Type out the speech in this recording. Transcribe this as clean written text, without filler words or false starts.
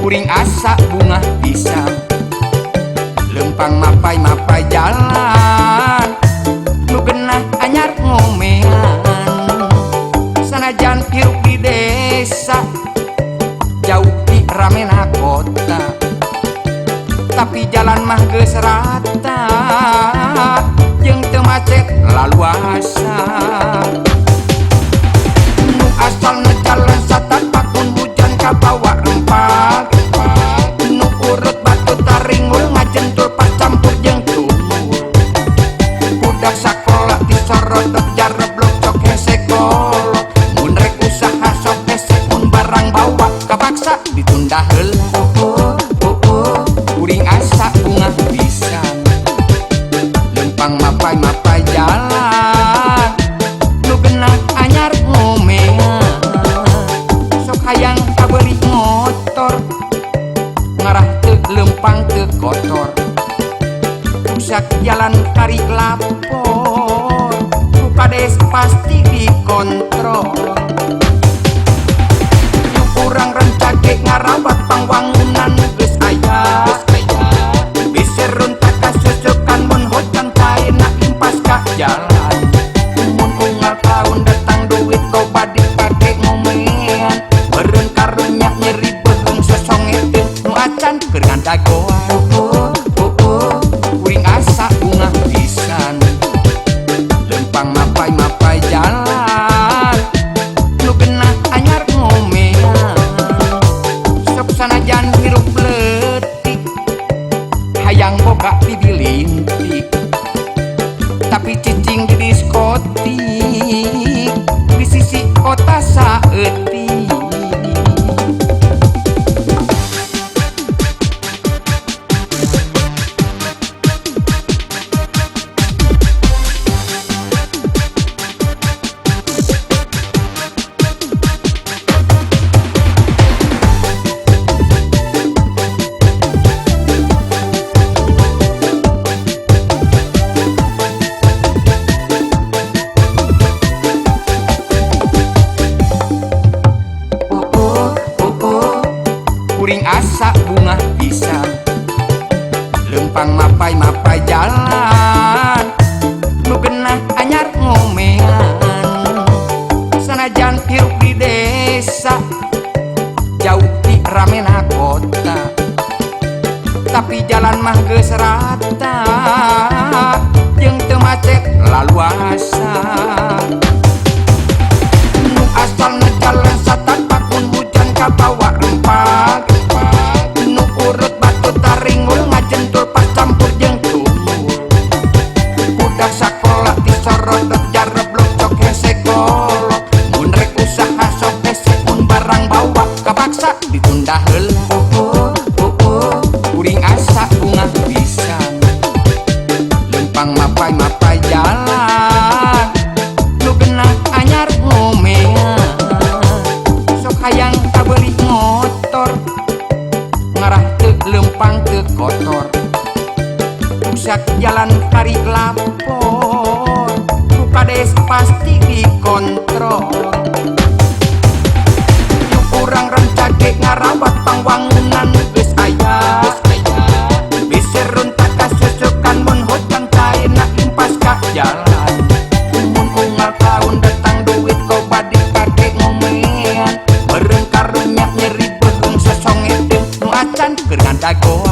Kuring asa bunga pisang lempang mapai-mapai jalan nu genah anyar ngomean sanajan hirup di desa jauh di ramena kota tapi jalan mah geus rata jeung teu macet laluasa nu asalna jalan satapak mun hujan kabawa rempah nu urut batu taringul ngajentul pas campur jeung tumul budak sakola disorodot jareblok sok hese kolot mun rek usaha sok hese mun barang bawa kapaksa ditunda heula kuring asa bunga pisang lempang mapai-mapai jalan nu genah anyar ngomean sok hayang kabeurik motor ngarah teu lempang teu kotor rusak jalan kari lapor ku kades pasti dikontrol nu kurang rencage ngarabat pangwangunan geus aya bisa runtak kasusukan mun hujan kaina impas ka jalan mun unggal tahun datang duit kau badi pake ngomean beureun karunya nyeri beung sosongeun nu acan keur ngandagoan kuring asa bunga pisan lempang mapai-mapai jalan nu genah anyar ngomean sok sanajan hirup leutik hayang boga pibilintik tapi cicing di diskotik di sisi kota saeutik kuring asa bunga pisang lempang mapai-mapai jalan nu genah anyar ngomean sanajan hirup di desa jauh di ramena kota tapi jalan mah geus rata jeung teu macet laluasa nu asalna jalan satapak mun hujan kabawa rempah nu urut batu taringul ngajentul pas campur jeung tumul budak sakola disorodot jareblok sok hese kolot mun rek usaha sok hese mun barang bawa kapaksa ditunda heula kuring asa bunga pisang lempang mapai-mapai jalan nu genah anyar ngomean sok hayang kabeurik motor ngarah teu lempang teu kotor rusak jalan kari lapor ku kades pasti dikontrol nu kurang rencage ngarabat pangwangunan geus aya bisa runtak kasusukan mun hujan kaina impas ka jalan mun unggal tahun datang duit kau badi pake ngomean beureun karunya nyeri beung sosongeun nu acan keur ngandagoan